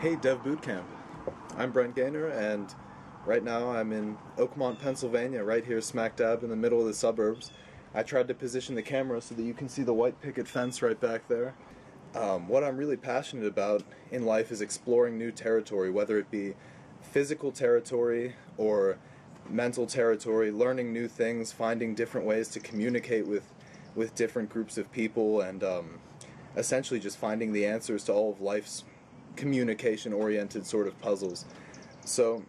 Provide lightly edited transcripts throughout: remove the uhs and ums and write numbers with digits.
Hey Dev Bootcamp, I'm Brent Gaynor, and right now I'm in Oakmont, Pennsylvania, right here smack dab in the middle of the suburbs. I tried to position the camera so that you can see the white picket fence right back there. What I'm really passionate about in life is exploring new territory, whether it be physical territory or mental territory, learning new things, finding different ways to communicate with different groups of people, and essentially just finding the answers to all of life's communication-oriented sort of puzzles. So,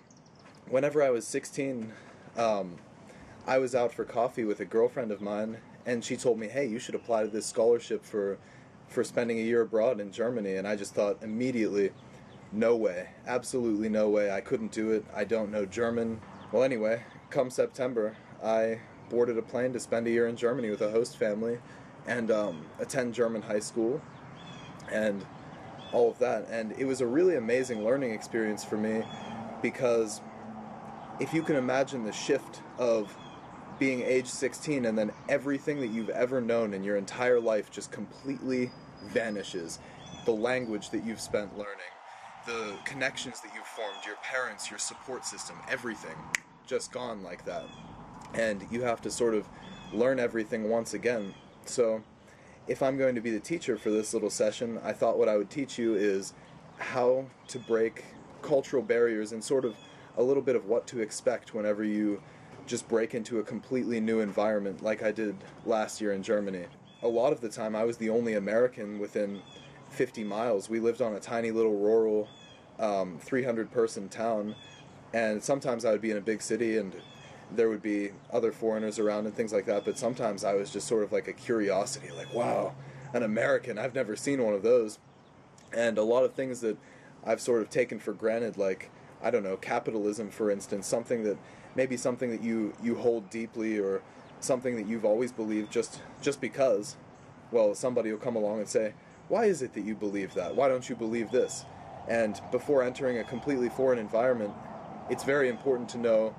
whenever I was 16, I was out for coffee with a girlfriend of mine, and she told me, hey, you should apply to this scholarship for spending a year abroad in Germany, and I just thought immediately, no way, absolutely no way, I couldn't do it, I don't know German. Well, anyway, come September, I boarded a plane to spend a year in Germany with a host family and attend German high school and all of that, and it was a really amazing learning experience for me, because if you can imagine the shift of being age 16 and then everything that you've ever known in your entire life just completely vanishes. The language that you've spent learning, the connections that you've formed, your parents, your support system, everything just gone like that. And you have to sort of learn everything once again. So if I'm going to be the teacher for this little session, I thought what I would teach you is how to break cultural barriers and sort of a little bit of what to expect whenever you just break into a completely new environment like I did last year in Germany. A lot of the time I was the only American within 50 miles. We lived on a tiny little rural 300-person town, and sometimes I would be in a big city and there would be other foreigners around and things like that, but sometimes I was just sort of like a curiosity, like, wow, an American, I've never seen one of those. And a lot of things that I've sort of taken for granted, like, I don't know, capitalism, for instance, something that you hold deeply, or something that you've always believed just because, well, somebody will come along and say, why is it that you believe that? Why don't you believe this? And before entering a completely foreign environment, it's very important to know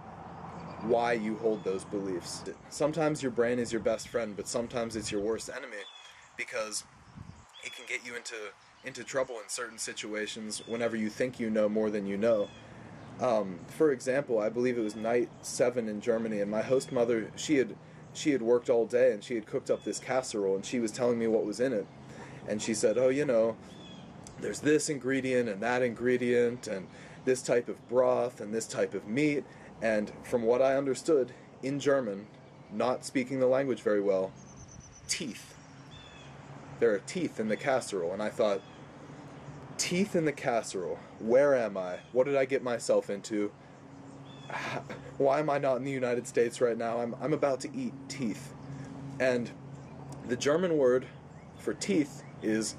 why you hold those beliefs. Sometimes your brain is your best friend, but sometimes it's your worst enemy, because it can get you into trouble in certain situations whenever you think you know more than you know. For example, I believe it was night 7 in Germany, and my host mother, she had worked all day, and she had cooked up this casserole, and she was telling me what was in it. And she said, oh, you know, there's this ingredient and that ingredient, and this type of broth and this type of meat. And from what I understood, in German, not speaking the language very well, teeth. There are teeth in the casserole. And I thought, teeth in the casserole, where am I? What did I get myself into? Why am I not in the United States right now? I'm about to eat teeth. And the German word for teeth is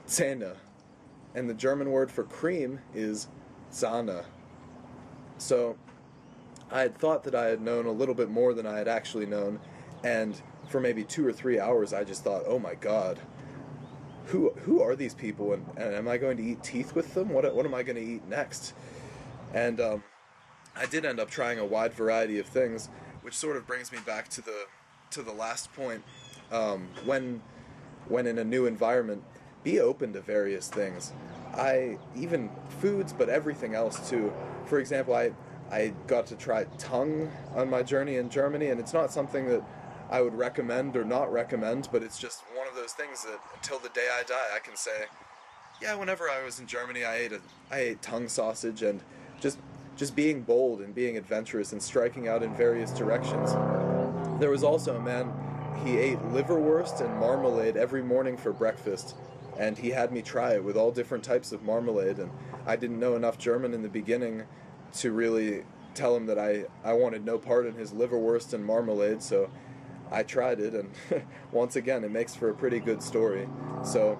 Zähne. And the German word for cream is Sahne. So I had thought that I had known a little bit more than I had actually known, and for maybe 2 or 3 hours I just thought, oh my god, who are these people, and am I going to eat teeth with them? What am I going to eat next? And I did end up trying a wide variety of things, which sort of brings me back to the last point. When in a new environment, be open to various things. Even foods, but everything else too. For example, I got to try tongue on my journey in Germany, and it's not something that I would recommend or not recommend, but it's just one of those things that until the day I die I can say, yeah, whenever I was in Germany I ate tongue sausage, and just being bold and being adventurous and striking out in various directions. There was also a man, he ate liverwurst and marmalade every morning for breakfast, and he had me try it with all different types of marmalade, and I didn't know enough German in the beginning to really tell him that I wanted no part in his liverwurst and marmalade, so I tried it, and once again, it makes for a pretty good story. So,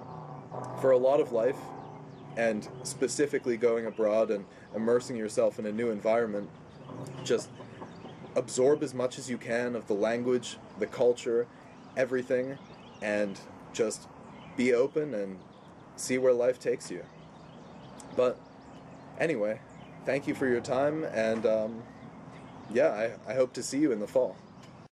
for a lot of life, and specifically going abroad and immersing yourself in a new environment, just absorb as much as you can of the language, the culture, everything, and just be open and see where life takes you. But anyway, thank you for your time, and I hope to see you in the fall.